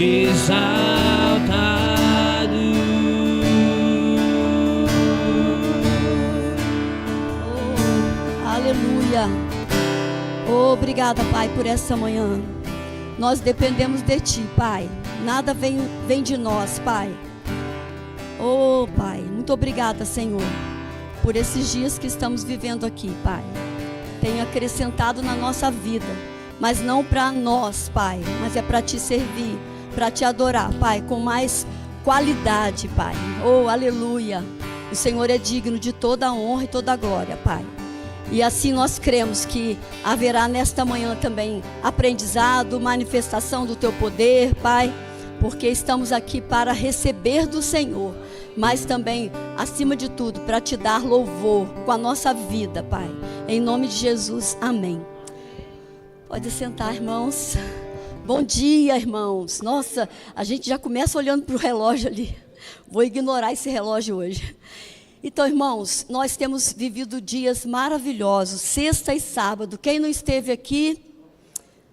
exaltado. Oh, aleluia. Oh, obrigada, Pai, por essa manhã. Nós dependemos de Ti, Pai. Nada vem de nós, Pai. Oh, Pai, muito obrigada, Senhor, por esses dias que estamos vivendo aqui, Pai. Tem acrescentado na nossa vida, mas não para nós, Pai, mas é para Te servir, para Te adorar, Pai, com mais qualidade, Pai. Oh, aleluia. O Senhor é digno de toda a honra e toda a glória, Pai. E assim nós cremos que haverá nesta manhã também aprendizado, manifestação do Teu poder, Pai, porque estamos aqui para receber do Senhor, mas também, acima de tudo, para Te dar louvor com a nossa vida, Pai. Em nome de Jesus, amém. Pode sentar, irmãos. Bom dia, irmãos. Nossa, a gente já começa olhando para o relógio ali. Vou ignorar esse relógio hoje. Então, irmãos, nós temos vivido dias maravilhosos, sexta e sábado. Quem não esteve aqui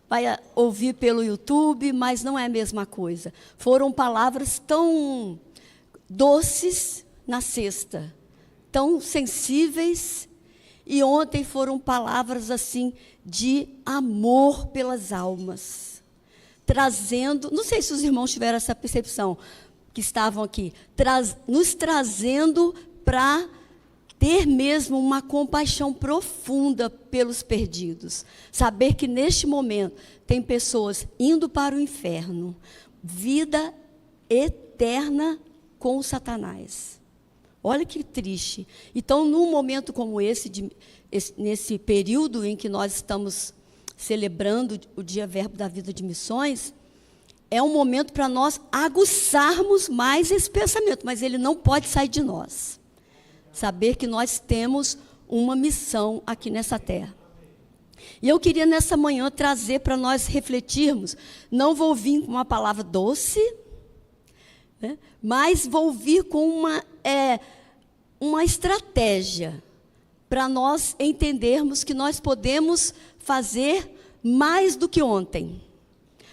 vai ouvir pelo YouTube, mas não é a mesma coisa. Foram palavras tão doces na sexta, tão sensíveis, e ontem foram palavras assim de amor pelas almas, trazendo, não sei se os irmãos tiveram essa percepção, que estavam aqui, nos trazendo para ter mesmo uma compaixão profunda pelos perdidos. Saber que neste momento tem pessoas indo para o inferno, vida eterna com o Satanás. Olha que triste. Então, num momento como esse, nesse período em que nós estamos celebrando o Dia Verbo da Vida de Missões, é um momento para nós aguçarmos mais esse pensamento, mas ele não pode sair de nós. Saber que nós temos uma missão aqui nessa terra. E eu queria nessa manhã trazer para nós refletirmos, não vou vir com uma palavra doce, né, mas vou vir com uma estratégia para nós entendermos que nós podemos fazer mais do que ontem,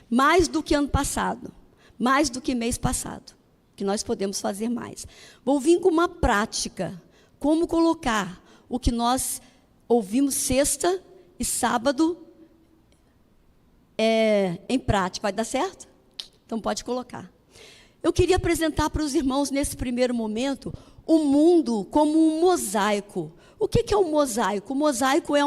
mais do que ano passado, mais do que mês passado, que nós podemos fazer mais. Vou vir com uma prática, como colocar o que nós ouvimos sexta e sábado em prática. Vai dar certo? Então pode colocar. Eu queria apresentar para os irmãos, nesse primeiro momento, o mundo como um mosaico. O que é um mosaico? O mosaico é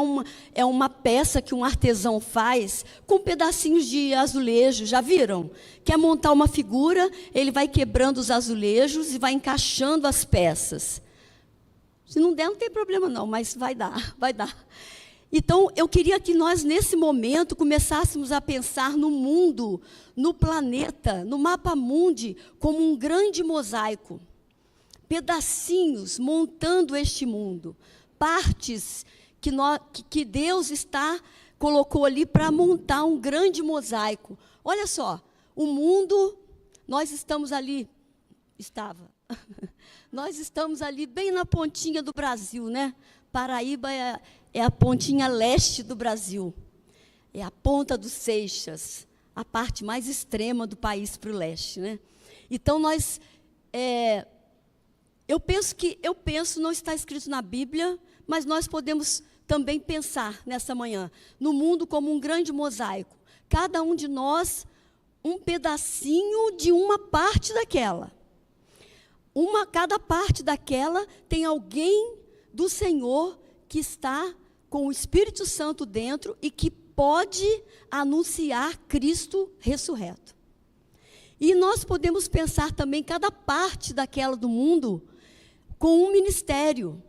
uma peça que um artesão faz com pedacinhos de azulejo. Já viram? Quer montar uma figura, ele vai quebrando os azulejos e vai encaixando as peças. Se não der, não tem problema não, mas vai dar, vai dar. Então, eu queria que nós, nesse momento, começássemos a pensar no mundo, no planeta, no mapa mundi, como um grande mosaico. Pedacinhos montando este mundo. Partes que Deus colocou ali para montar um grande mosaico. Olha só, o mundo, nós estamos ali, nós estamos ali bem na pontinha do Brasil, né? Paraíba é a pontinha leste do Brasil. É a ponta dos Seixas, a parte mais extrema do país para o leste, né? Então, eu penso, não está escrito na Bíblia, mas nós podemos também pensar nessa manhã, no mundo como um grande mosaico. Cada um de nós, um pedacinho de uma parte daquela. Cada parte daquela tem alguém do Senhor que está com o Espírito Santo dentro e que pode anunciar Cristo ressurreto. E nós podemos pensar também cada parte daquela do mundo com um ministério.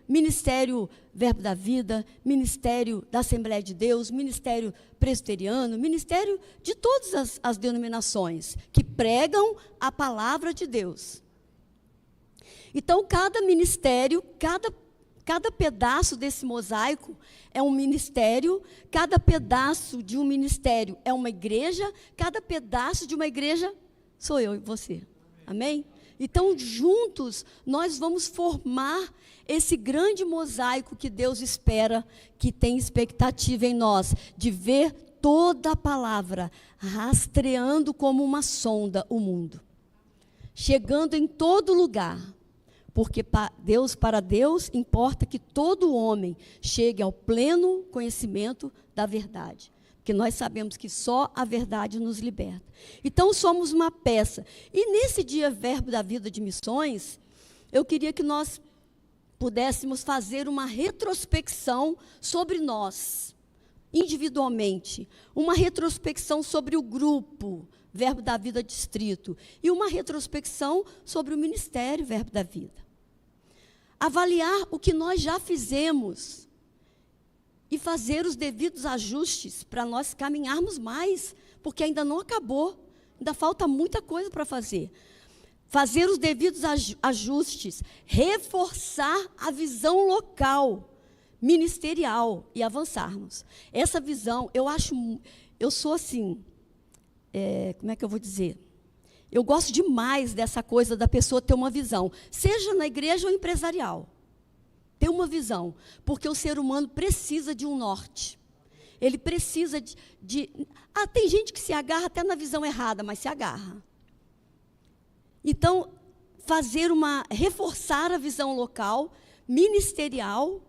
Ministério Verbo da Vida, Ministério da Assembleia de Deus, Ministério Presbiteriano, Ministério de todas as denominações que pregam a palavra de Deus. Então, cada ministério, cada pedaço desse mosaico é um ministério, cada pedaço de um ministério é uma igreja, cada pedaço de uma igreja sou eu e você. Amém? Então, juntos, nós vamos formar esse grande mosaico que Deus espera, que tem expectativa em nós, de ver toda a palavra, rastreando como uma sonda o mundo, chegando em todo lugar, porque para Deus importa que todo homem chegue ao pleno conhecimento da verdade, porque nós sabemos que só a verdade nos liberta. Então, somos uma peça. E nesse dia, Verbo da Vida de Missões, eu queria que nós pudéssemos fazer uma retrospecção sobre nós, individualmente, uma retrospecção sobre o grupo Verbo da Vida Distrito e uma retrospecção sobre o Ministério Verbo da Vida. Avaliar o que nós já fizemos e fazer os devidos ajustes para nós caminharmos mais, porque ainda não acabou, ainda falta muita coisa para fazer. Fazer os devidos ajustes, reforçar a visão local, ministerial e avançarmos. Essa visão, eu sou assim, como é que eu vou dizer? Eu gosto demais dessa coisa da pessoa ter uma visão, seja na igreja ou empresarial. Ter uma visão, porque o ser humano precisa de um norte. Ele precisa tem gente que se agarra até na visão errada, mas se agarra. Então, reforçar a visão local, ministerial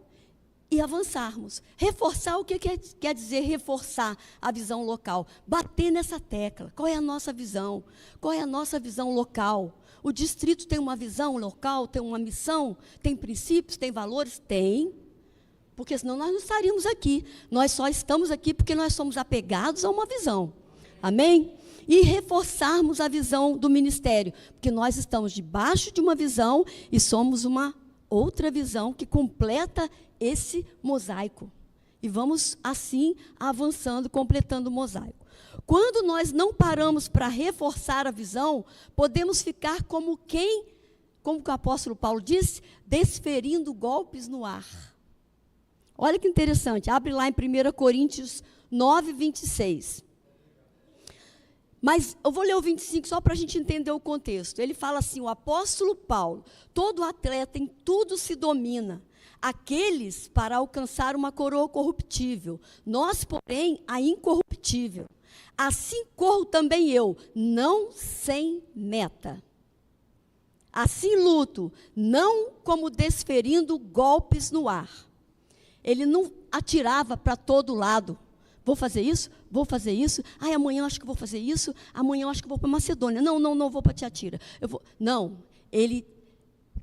e avançarmos. Reforçar, o que quer dizer reforçar a visão local? Bater nessa tecla. Qual é a nossa visão? Qual é a nossa visão local? O distrito tem uma visão local, tem uma missão, tem princípios, tem valores? Tem. Porque senão nós não estaríamos aqui. Nós só estamos aqui porque nós somos apegados a uma visão. Amém? E reforçarmos a visão do ministério, porque nós estamos debaixo de uma visão e somos uma outra visão que completa esse mosaico. E vamos, assim, avançando, completando o mosaico. Quando nós não paramos para reforçar a visão, podemos ficar como o apóstolo Paulo disse, desferindo golpes no ar. Olha que interessante, abre lá em 1 Coríntios 9, 26. Mas eu vou ler o 25 só para a gente entender o contexto. Ele fala assim, o apóstolo Paulo, todo atleta em tudo se domina, aqueles para alcançar uma coroa corruptível, nós, porém, a incorruptível. Assim corro também eu, não sem meta. Assim luto, não como desferindo golpes no ar. Ele não atirava para todo lado. Vou fazer isso? Vou fazer isso? Amanhã eu acho que vou fazer isso. Amanhã eu acho que vou para Macedônia. Não vou para Tiatira. Não, ele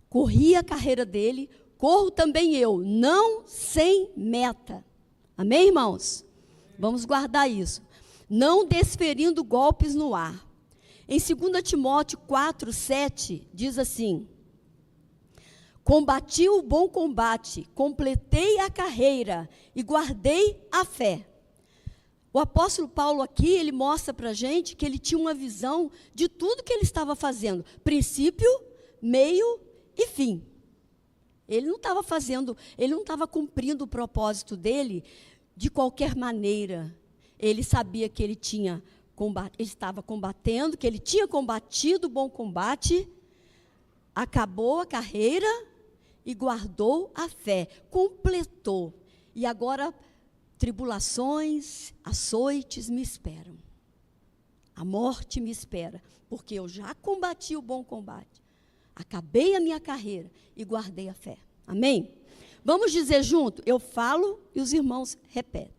corria a carreira dele, corro também eu, não sem meta. Amém, irmãos? Vamos guardar isso. Não desferindo golpes no ar. Em 2 Timóteo 4, 7, diz assim, combati o bom combate, completei a carreira e guardei a fé. O apóstolo Paulo aqui, ele mostra para a gente que ele tinha uma visão de tudo que ele estava fazendo. Princípio, meio e fim. Ele não estava cumprindo o propósito dele de qualquer maneira. Ele sabia que ele estava combatendo, que ele tinha combatido o bom combate, acabou a carreira e guardou a fé, completou. E agora tribulações, açoites me esperam. A morte me espera, porque eu já combati o bom combate. Acabei a minha carreira e guardei a fé. Amém? Vamos dizer junto? Eu falo e os irmãos repetem.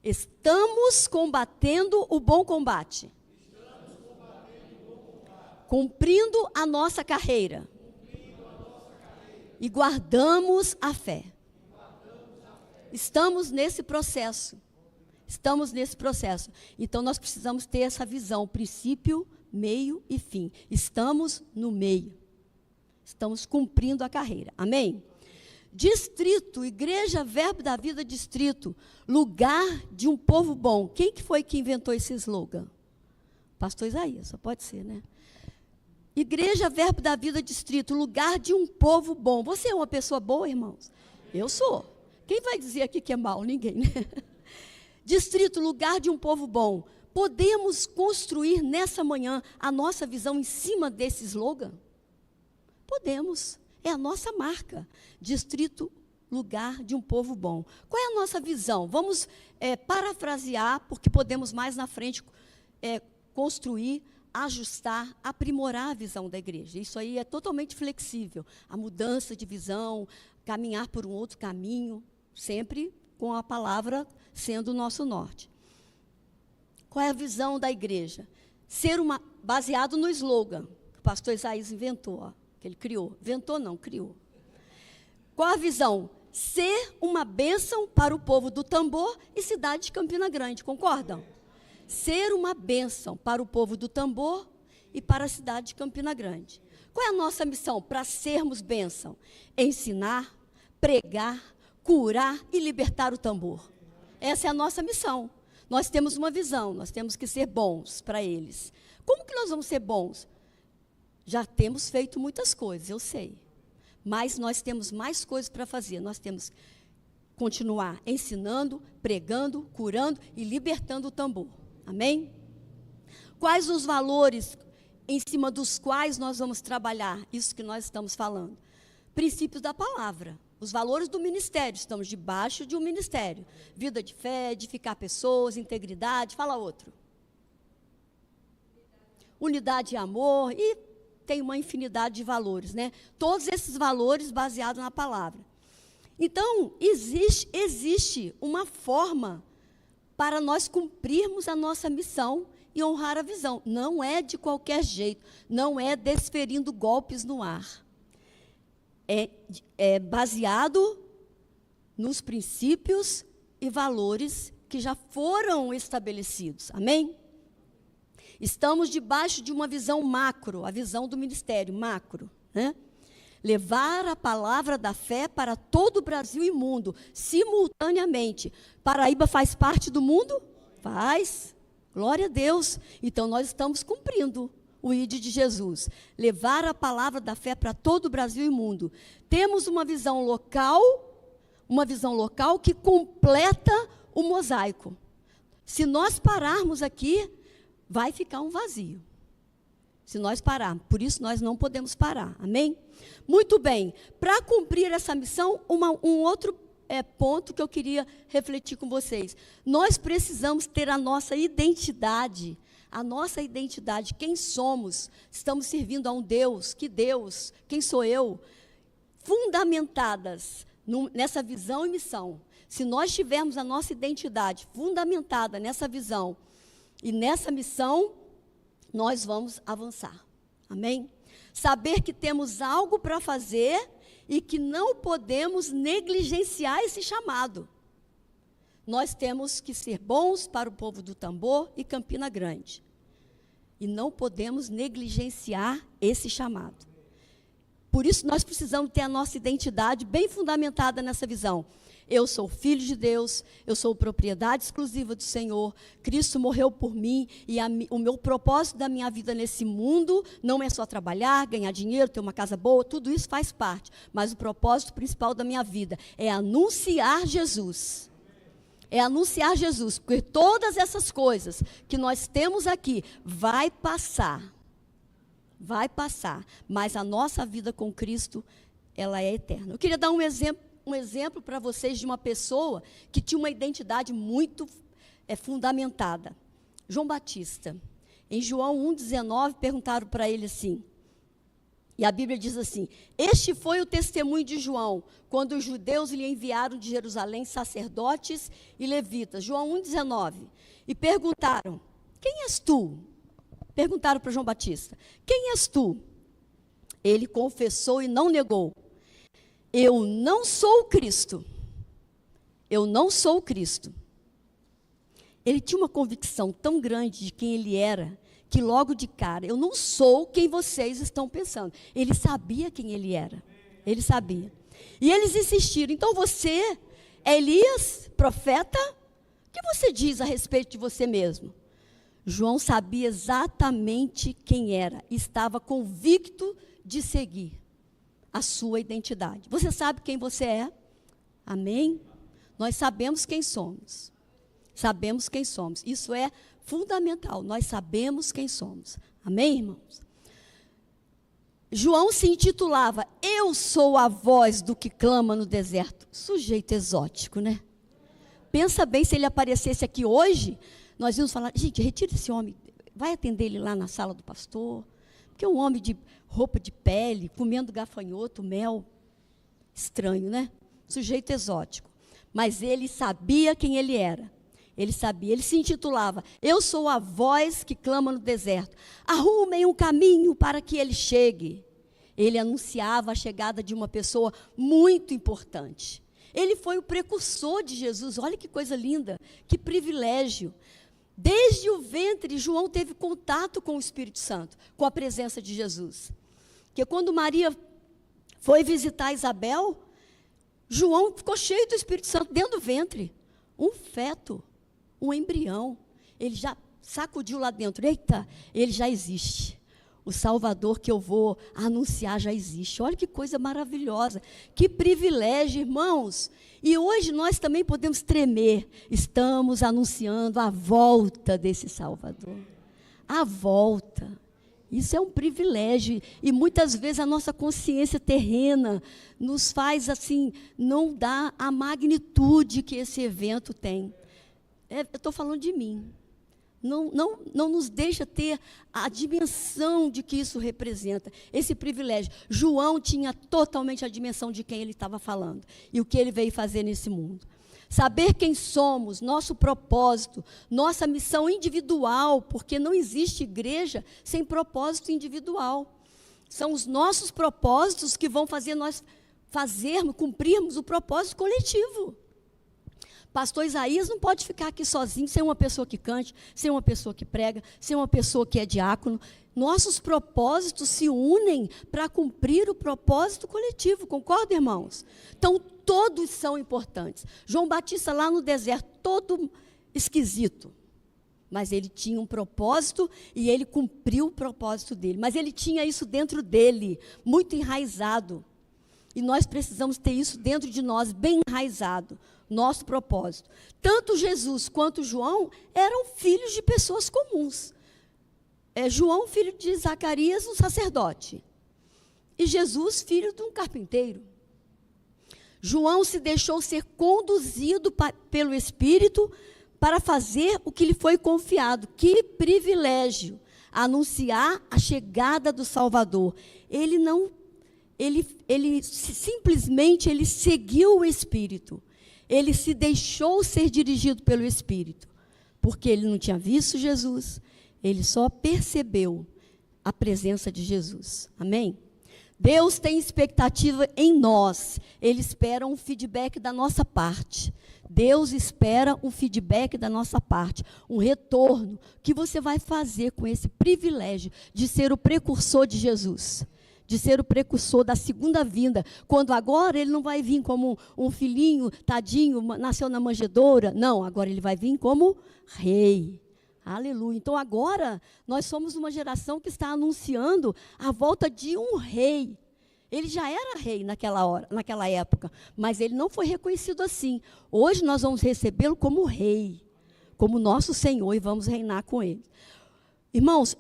Estamos combatendo o bom combate. Cumprindo a nossa carreira. E guardamos a fé. Estamos nesse processo. Então, nós precisamos ter essa visão, princípio, meio e fim. Estamos no meio. Estamos cumprindo a carreira. Amém? Distrito, Igreja Verbo da Vida Distrito, lugar de um povo bom. Quem que foi que inventou esse slogan? Pastor Isaías, só pode ser, né? Igreja Verbo da Vida Distrito, lugar de um povo bom. Você é uma pessoa boa, irmãos? Eu sou. Quem vai dizer aqui que é mal? Ninguém, né? Distrito, lugar de um povo bom. Podemos construir nessa manhã a nossa visão em cima desse slogan? Podemos. É a nossa marca. Distrito, lugar de um povo bom. Qual é a nossa visão? Vamos parafrasear, porque podemos mais na frente construir, ajustar, aprimorar a visão da igreja. Isso aí é totalmente flexível. A mudança de visão, caminhar por um outro caminho, sempre com a palavra sendo o nosso norte. Qual é a visão da igreja? Baseado no slogan que o pastor Isaías inventou, ó, que ele criou. Inventou não, criou. Qual a visão? Ser uma bênção para o povo do Tambor e cidade de Campina Grande, concordam? Ser uma bênção para o povo do Tambor e para a cidade de Campina Grande. Qual é a nossa missão para sermos bênção? Ensinar, pregar, curar e libertar o Tambor. Essa é a nossa missão. Nós temos uma visão, nós temos que ser bons para eles. Como que nós vamos ser bons? Já temos feito muitas coisas, eu sei. Mas nós temos mais coisas para fazer. Nós temos que continuar ensinando, pregando, curando e libertando o Tambor. Amém? Quais os valores em cima dos quais nós vamos trabalhar isso que nós estamos falando? Princípios da palavra. Os valores do ministério. Estamos debaixo de um ministério. Vida de fé, edificar pessoas, integridade. Fala outro. Unidade e amor. E tem uma infinidade de valores, né? Todos esses valores baseados na palavra. Então, existe uma forma para nós cumprirmos a nossa missão e honrar a visão. Não é de qualquer jeito, não é desferindo golpes no ar. É baseado nos princípios e valores que já foram estabelecidos. Amém? Estamos debaixo de uma visão macro, a visão do ministério, macro, né? Levar a palavra da fé para todo o Brasil e mundo, simultaneamente. Paraíba faz parte do mundo? Faz. Glória a Deus. Então, nós estamos cumprindo o ID de Jesus. Levar a palavra da fé para todo o Brasil e mundo. Temos uma visão local que completa o mosaico. Se nós pararmos aqui, vai ficar um vazio. Se nós pararmos. Por isso, nós não podemos parar. Amém? Muito bem. Para cumprir essa missão, um outro ponto que eu queria refletir com vocês. Nós precisamos ter a nossa identidade. A nossa identidade. Quem somos? Estamos servindo a um Deus. Que Deus? Quem sou eu? Fundamentadas nessa visão e missão. Se nós tivermos a nossa identidade fundamentada nessa visão e nessa missão, nós vamos avançar. Amém? Saber que temos algo para fazer e que não podemos negligenciar esse chamado. Nós temos que ser bons para o povo do Tambor e Campina Grande. E não podemos negligenciar esse chamado. Por isso, nós precisamos ter a nossa identidade bem fundamentada nessa visão. Eu sou filho de Deus, eu sou propriedade exclusiva do Senhor, Cristo morreu por mim e o meu propósito da minha vida nesse mundo não é só trabalhar, ganhar dinheiro, ter uma casa boa, tudo isso faz parte, mas o propósito principal da minha vida é anunciar Jesus. É anunciar Jesus, porque todas essas coisas que nós temos aqui vai passar, mas a nossa vida com Cristo, ela é eterna. Eu queria dar um exemplo para vocês de uma pessoa que tinha uma identidade muito fundamentada. João Batista. Em João 1,19, perguntaram para ele assim, e a Bíblia diz assim: este foi o testemunho de João, quando os judeus lhe enviaram de Jerusalém sacerdotes e levitas. João 1,19. E perguntaram: quem és tu? Perguntaram para João Batista: quem és tu? Ele confessou e não negou: eu não sou o Cristo. Eu não sou o Cristo. Ele tinha uma convicção tão grande de quem ele era, que logo de cara, eu não sou quem vocês estão pensando. Ele sabia quem ele era. Ele sabia. E eles insistiram: então você é Elias, profeta? O que você diz a respeito de você mesmo? João sabia exatamente quem era. Estava convicto de seguir a sua identidade. Você sabe quem você é? Amém? Nós sabemos quem somos. Sabemos quem somos. Isso é fundamental. Nós sabemos quem somos. Amém, irmãos? João se intitulava Eu sou a voz do que clama no deserto. Sujeito exótico, né? Pensa bem, se ele aparecesse aqui hoje, nós íamos falar, gente, retira esse homem, vai atender ele lá na sala do pastor, porque é um homem de roupa de pele, comendo gafanhoto, mel, estranho, né? Sujeito exótico. Mas ele sabia quem ele era. Ele sabia, ele se intitulava, Eu sou a voz que clama no deserto. Arrumem um caminho para que ele chegue. Ele anunciava a chegada de uma pessoa muito importante. Ele foi o precursor de Jesus. Olha que coisa linda, que privilégio. Desde o ventre, João teve contato com o Espírito Santo, com a presença de Jesus. Porque quando Maria foi visitar Isabel, João ficou cheio do Espírito Santo dentro do ventre. Um feto, um embrião. Ele já sacudiu lá dentro. Eita, ele já existe. O Salvador que eu vou anunciar já existe. Olha que coisa maravilhosa. Que privilégio, irmãos. E hoje nós também podemos tremer. Estamos anunciando a volta desse Salvador. A volta. Isso é um privilégio. E muitas vezes a nossa consciência terrena nos faz assim, não dá a magnitude que esse evento tem. Eu estou falando de mim. Não nos deixa ter a dimensão de que isso representa, esse privilégio. João tinha totalmente a dimensão de quem ele estava falando e o que ele veio fazer nesse mundo. Saber quem somos, nosso propósito, nossa missão individual, porque não existe igreja sem propósito individual. São os nossos propósitos que vão fazer nós cumprirmos o propósito coletivo. Pastor Isaías não pode ficar aqui sozinho, sem uma pessoa que cante, sem uma pessoa que prega, sem uma pessoa que é diácono. Nossos propósitos se unem para cumprir o propósito coletivo, concorda, irmãos? Então, todos são importantes. João Batista lá no deserto, todo esquisito, mas ele tinha um propósito e ele cumpriu o propósito dele. Mas ele tinha isso dentro dele, muito enraizado. E nós precisamos ter isso dentro de nós, bem enraizado. Nosso propósito. Tanto Jesus quanto João eram filhos de pessoas comuns. João, filho de Zacarias, um sacerdote. E Jesus, filho de um carpinteiro. João se deixou ser conduzido pelo Espírito para fazer o que lhe foi confiado. Que privilégio! Anunciar a chegada do Salvador. Ele simplesmente seguiu o Espírito. Ele se deixou ser dirigido pelo Espírito, porque ele não tinha visto Jesus, ele só percebeu a presença de Jesus. Amém? Deus tem expectativa em nós, Ele espera um feedback da nossa parte. Deus espera um feedback da nossa parte, um retorno. O que você vai fazer com esse privilégio de ser o precursor de Jesus? De ser o precursor da segunda vinda, quando agora ele não vai vir como um filhinho, tadinho, nasceu na manjedoura. Não, agora ele vai vir como rei. Aleluia. Então agora nós somos uma geração que está anunciando a volta de um rei. Ele já era rei naquela época, mas ele não foi reconhecido assim. Hoje nós vamos recebê-lo como rei, como nosso Senhor, e vamos reinar com ele. Irmãos,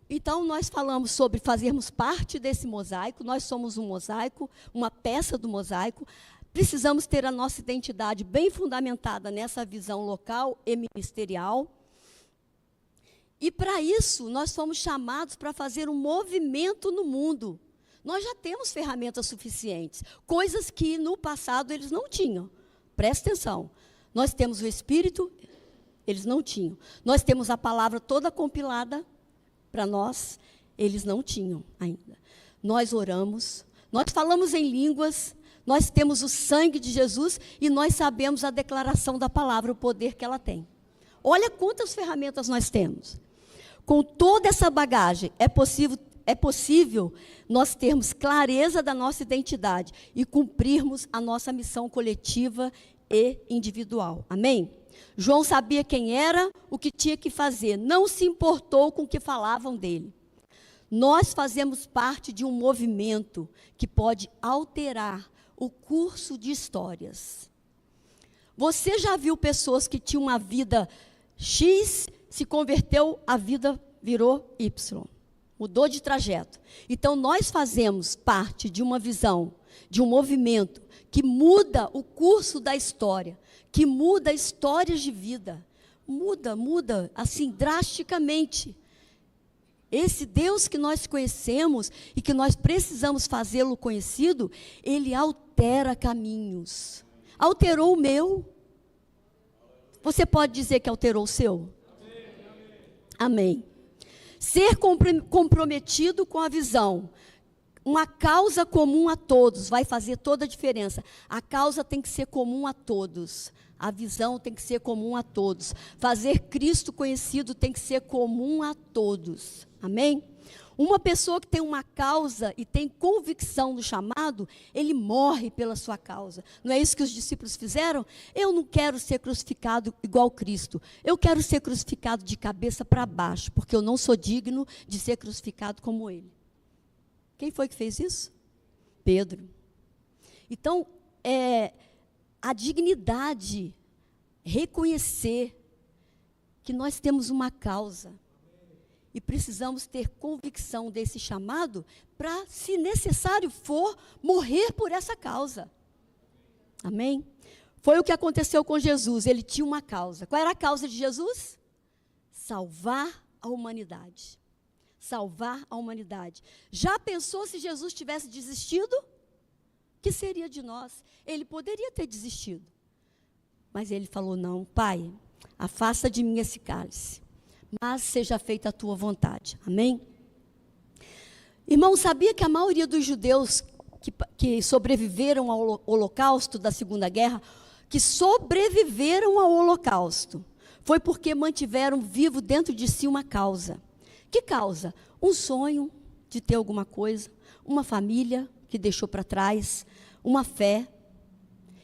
então, nós falamos sobre fazermos parte desse mosaico. Nós somos um mosaico, uma peça do mosaico. Precisamos ter a nossa identidade bem fundamentada nessa visão local e ministerial. E, para isso, nós fomos chamados para fazer um movimento no mundo. Nós já temos ferramentas suficientes, coisas que no passado eles não tinham. Presta atenção. Nós temos o Espírito, eles não tinham. Nós temos a palavra toda compilada para nós, eles não tinham ainda. Nós oramos, nós falamos em línguas, nós temos o sangue de Jesus e nós sabemos a declaração da palavra, o poder que ela tem. Olha quantas ferramentas nós temos. Com toda essa bagagem, é possível nós termos clareza da nossa identidade e cumprirmos a nossa missão coletiva e individual. Amém? João sabia quem era, o que tinha que fazer, não se importou com o que falavam dele. Nós fazemos parte de um movimento que pode alterar o curso de histórias. Você já viu pessoas que tinham uma vida X, se converteu, a vida virou Y? Mudou de trajeto. Então, nós fazemos parte de uma visão, de um movimento que muda o curso da história, que muda histórias de vida. Muda, assim, drasticamente. Esse Deus que nós conhecemos e que nós precisamos fazê-lo conhecido, ele altera caminhos. Alterou o meu. Você pode dizer que alterou o seu? Amém. Ser comprometido com a visão. Uma causa comum a todos vai fazer toda a diferença. A causa tem que ser comum a todos. A visão tem que ser comum a todos. Fazer Cristo conhecido tem que ser comum a todos. Amém? Uma pessoa que tem uma causa e tem convicção do chamado, ele morre pela sua causa. Não é isso que os discípulos fizeram? Eu não quero ser crucificado igual Cristo. Eu quero ser crucificado de cabeça para baixo, porque eu não sou digno de ser crucificado como ele. Quem foi que fez isso? Pedro. Então, a dignidade, reconhecer que nós temos uma causa e precisamos ter convicção desse chamado para, se necessário for, morrer por essa causa. Amém? Foi o que aconteceu com Jesus, ele tinha uma causa. Qual era a causa de Jesus? Salvar a humanidade. Salvar a humanidade. Já pensou se Jesus tivesse desistido? O que seria de nós? Ele poderia ter desistido. Mas ele falou, não, Pai, afasta de mim esse cálice, mas seja feita a tua vontade. Amém? Irmão, sabia que a maioria dos judeus que sobreviveram ao holocausto da Segunda Guerra, que sobreviveram ao holocausto, foi porque mantiveram vivo dentro de si uma causa. Que causa? Um sonho de ter alguma coisa, uma família que deixou para trás, uma fé.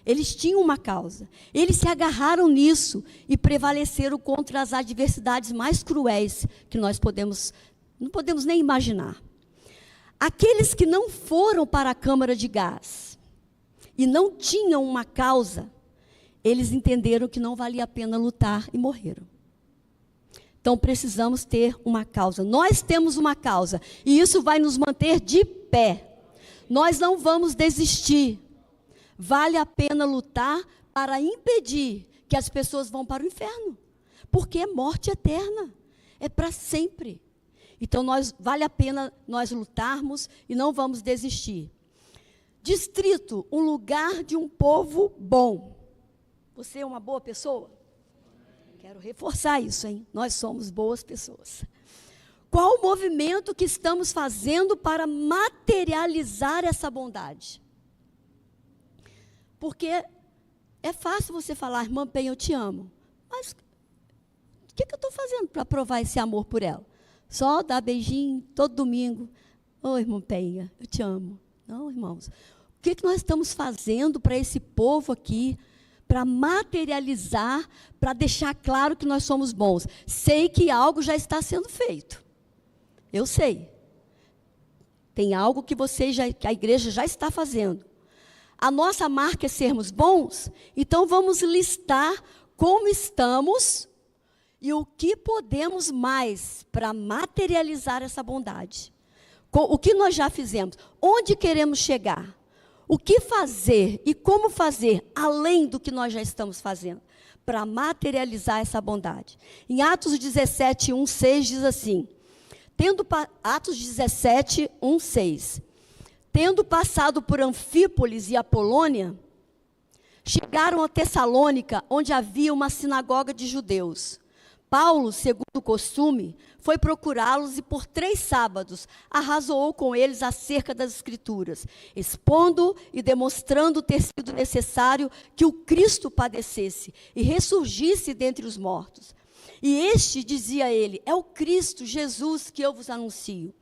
Eles tinham uma causa. Eles se agarraram nisso e prevaleceram contra as adversidades mais cruéis que nós não podemos nem imaginar. Aqueles que não foram para a câmara de gás e não tinham uma causa, eles entenderam que não valia a pena lutar e morreram. Então, precisamos ter uma causa. Nós temos uma causa. E isso vai nos manter de pé. Nós não vamos desistir. Vale a pena lutar para impedir que as pessoas vão para o inferno. Porque é morte eterna. É para sempre. Então, vale a pena nós lutarmos e não vamos desistir. Distrito, um lugar de um povo bom. Você é uma boa pessoa? Quero reforçar isso, hein? Nós somos boas pessoas. Qual o movimento que estamos fazendo para materializar essa bondade? Porque é fácil você falar, irmã Penha, eu te amo. Mas o que eu estou fazendo para provar esse amor por ela? Só dar beijinho todo domingo. Ô, irmã Penha, eu te amo. Não, irmãos. O que nós estamos fazendo para esse povo aqui, para materializar, para deixar claro que nós somos bons? Sei que algo já está sendo feito. Eu sei. Tem algo que que a igreja já está fazendo. A nossa marca é sermos bons, então vamos listar como estamos e o que podemos mais para materializar essa bondade. O que nós já fizemos, onde queremos chegar, o que fazer e como fazer, além do que nós já estamos fazendo, para materializar essa bondade. Em Atos 17, 1, 6 diz assim, Atos 17, 1, 6. Tendo passado por Anfípolis e Apolônia, chegaram a Tessalônica, onde havia uma sinagoga de judeus. Paulo, segundo o costume, foi procurá-los e por 3 sábados arrazoou com eles acerca das Escrituras, expondo e demonstrando ter sido necessário que o Cristo padecesse e ressurgisse dentre os mortos. E este, dizia ele, é o Cristo, Jesus, que eu vos anuncio.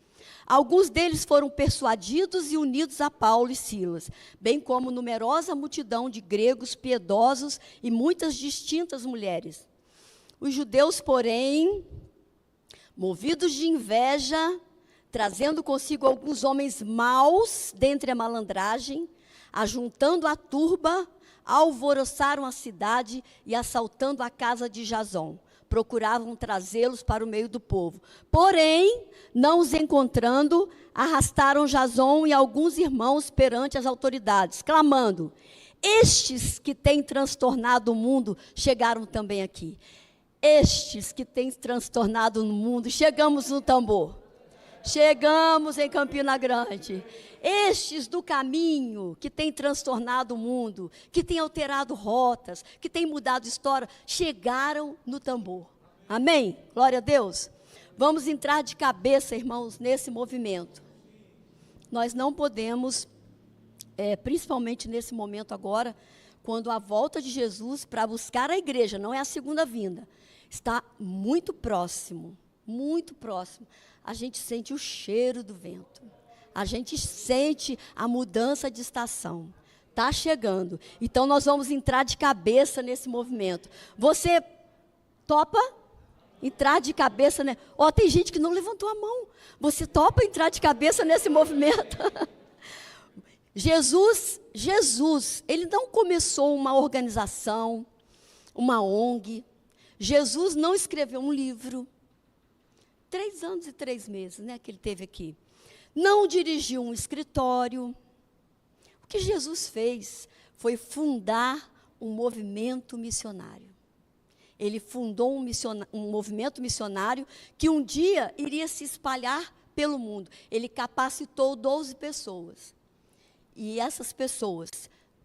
Alguns deles foram persuadidos e unidos a Paulo e Silas, bem como numerosa multidão de gregos piedosos e muitas distintas mulheres. Os judeus, porém, movidos de inveja, trazendo consigo alguns homens maus dentre a malandragem, ajuntando a turba, alvoroçaram a cidade e assaltando a casa de Jasão, procuravam trazê-los para o meio do povo. Porém, não os encontrando, arrastaram Jasão e alguns irmãos perante as autoridades, clamando: estes que têm transtornado o mundo chegaram também aqui. Estes que têm transtornado o mundo, chegamos no tambor. Chegamos em Campina Grande. Estes do caminho que têm transtornado o mundo, que têm alterado rotas, que têm mudado história, chegaram no tambor. Amém? Glória a Deus. Vamos entrar de cabeça, irmãos, nesse movimento. Nós não podemos, principalmente nesse momento agora, quando a volta de Jesus para buscar a igreja, não é a segunda vinda, está muito próximo, muito próximo. A gente sente o cheiro do vento. A gente sente a mudança de estação. Está chegando. Então, nós vamos entrar de cabeça nesse movimento. Você topa entrar de cabeça? Né? Tem gente que não levantou a mão. Você topa entrar de cabeça nesse movimento? Jesus, ele não começou uma organização, uma ONG. Jesus não escreveu um livro. 3 anos e 3 meses, né, que ele teve aqui. Não dirigiu um escritório. O que Jesus fez foi fundar um movimento missionário. Ele fundou um movimento missionário que um dia iria se espalhar pelo mundo. Ele capacitou 12 pessoas. E essas pessoas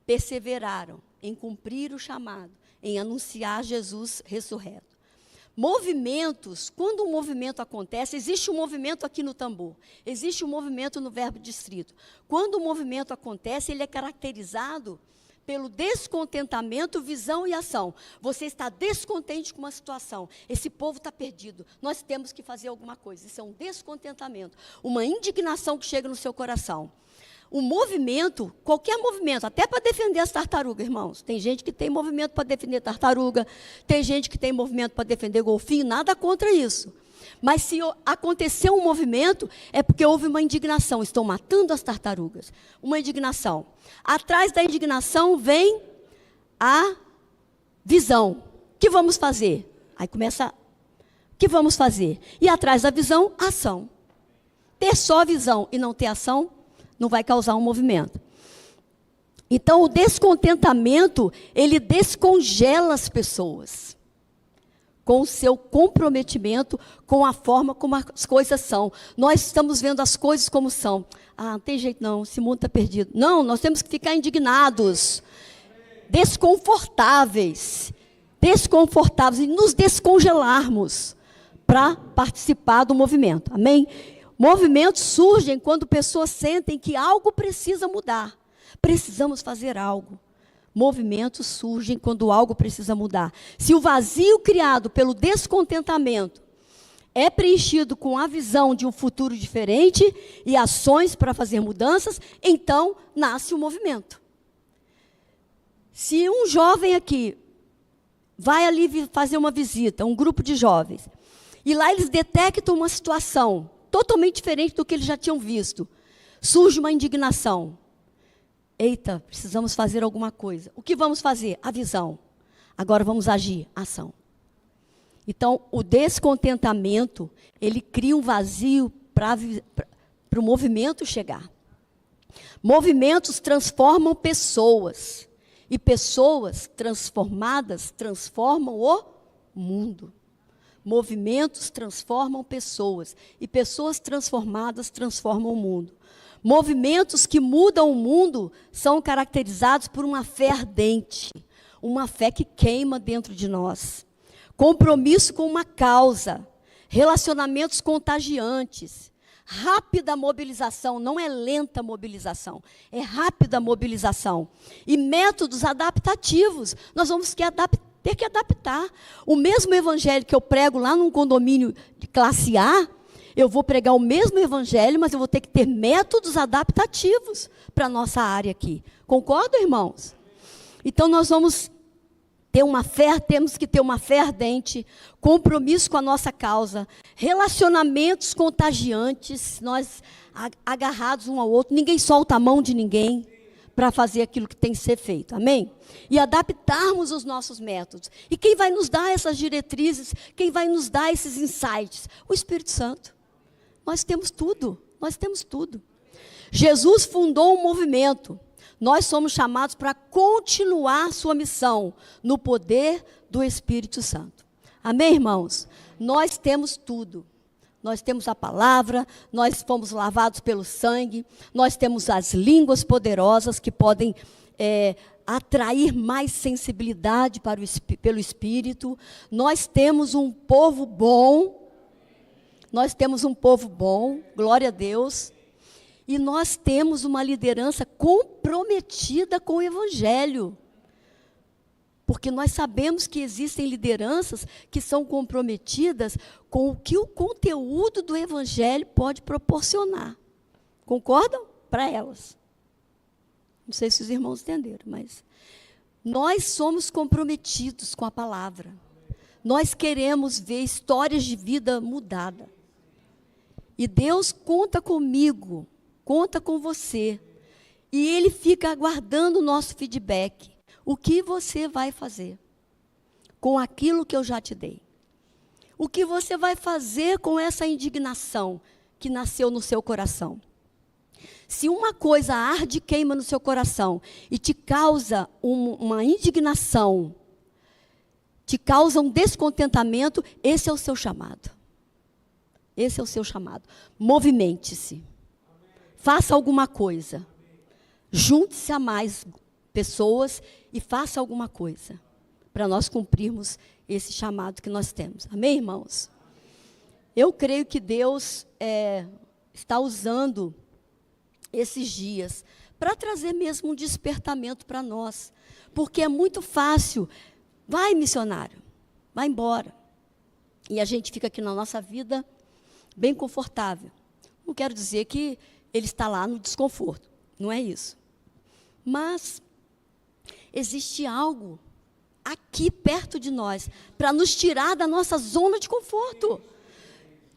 perseveraram em cumprir o chamado, em anunciar Jesus ressurreto. Movimentos, quando um movimento acontece, existe um movimento aqui no tambor, existe um movimento no Verbo Distrito. Quando o movimento acontece, ele é caracterizado pelo descontentamento, visão e ação. Você está descontente com uma situação, esse povo está perdido, nós temos que fazer alguma coisa. Isso é um descontentamento, uma indignação que chega no seu coração. O movimento, qualquer movimento, até para defender as tartarugas, irmãos. Tem gente que tem movimento para defender tartaruga, tem gente que tem movimento para defender golfinho, nada contra isso. Mas se aconteceu um movimento, é porque houve uma indignação. Estão matando as tartarugas. Uma indignação. Atrás da indignação vem a visão. O que vamos fazer? Aí começa, o que vamos fazer? E atrás da visão, ação. Ter só visão e não ter ação, não vai causar um movimento. Então, o descontentamento, ele descongela as pessoas com o seu comprometimento com a forma como as coisas são. Nós estamos vendo as coisas como são. Não tem jeito não, esse mundo está perdido. Não, nós temos que ficar indignados, desconfortáveis e nos descongelarmos para participar do movimento. Amém? Movimentos surgem quando pessoas sentem que algo precisa mudar. Precisamos fazer algo. Movimentos surgem quando algo precisa mudar. Se o vazio criado pelo descontentamento é preenchido com a visão de um futuro diferente e ações para fazer mudanças, então nasce o movimento. Se um jovem aqui vai ali fazer uma visita, um grupo de jovens, e lá eles detectam uma situação totalmente diferente do que eles já tinham visto. Surge uma indignação. Eita, precisamos fazer alguma coisa. O que vamos fazer? A visão. Agora vamos agir, ação. Então, o descontentamento, ele cria um vazio para o movimento chegar. Movimentos transformam pessoas. E pessoas transformadas transformam o mundo. Movimentos transformam pessoas, e pessoas transformadas transformam o mundo. Movimentos que mudam o mundo são caracterizados por uma fé ardente, uma fé que queima dentro de nós. Compromisso com uma causa, relacionamentos contagiantes, rápida mobilização, não é lenta mobilização, é rápida mobilização. E métodos adaptativos, nós vamos ter que adaptar. O mesmo evangelho que eu prego lá num condomínio de classe A, eu vou pregar o mesmo evangelho, mas eu vou ter que ter métodos adaptativos para a nossa área aqui. Concordam, irmãos? Então, nós vamos ter uma fé, temos que ter uma fé ardente, compromisso com a nossa causa, relacionamentos contagiantes, nós agarrados um ao outro, ninguém solta a mão de ninguém, para fazer aquilo que tem que ser feito, amém? E adaptarmos os nossos métodos. E quem vai nos dar essas diretrizes, quem vai nos dar esses insights? O Espírito Santo. Nós temos tudo, nós temos tudo. Jesus fundou um movimento. Nós somos chamados para continuar sua missão no poder do Espírito Santo. Amém, irmãos? Nós temos tudo. Nós temos a palavra, nós fomos lavados pelo sangue, nós temos as línguas poderosas que podem atrair mais sensibilidade pelo Espírito. Nós temos um povo bom, glória a Deus. E nós temos uma liderança comprometida com o Evangelho. Porque nós sabemos que existem lideranças que são comprometidas com o que o conteúdo do Evangelho pode proporcionar. Concordam? Para elas. Não sei se os irmãos entenderam, mas nós somos comprometidos com a palavra. Nós queremos ver histórias de vida mudada. E Deus conta comigo, conta com você. E Ele fica aguardando o nosso feedback. O que você vai fazer com aquilo que eu já te dei? O que você vai fazer com essa indignação que nasceu no seu coração? Se uma coisa arde e queima no seu coração e te causa uma indignação, te causa um descontentamento, esse é o seu chamado. Esse é o seu chamado. Movimente-se. Faça alguma coisa. Junte-se a mais pessoas e faça alguma coisa para nós cumprirmos esse chamado que nós temos. Amém, irmãos? Eu creio que Deus está usando esses dias para trazer mesmo um despertamento para nós. Porque é muito fácil. Vai, missionário, vai embora. E a gente fica aqui na nossa vida bem confortável. Não quero dizer que ele está lá no desconforto. Não é isso. Mas existe algo aqui perto de nós para nos tirar da nossa zona de conforto.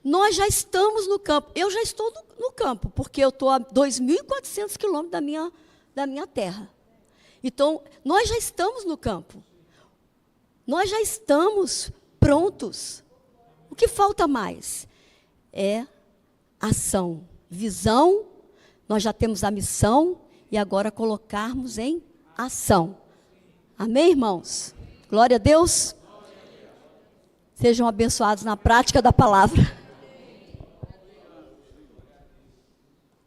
Nós já estamos no campo. Eu já estou no campo, porque eu estou a 2.400 quilômetros da minha terra. Então, nós já estamos no campo. Nós já estamos prontos. O que falta mais? É ação, visão. Nós já temos a missão e agora colocarmos em ação. Amém, irmãos? Glória a Deus. Sejam abençoados na prática da palavra.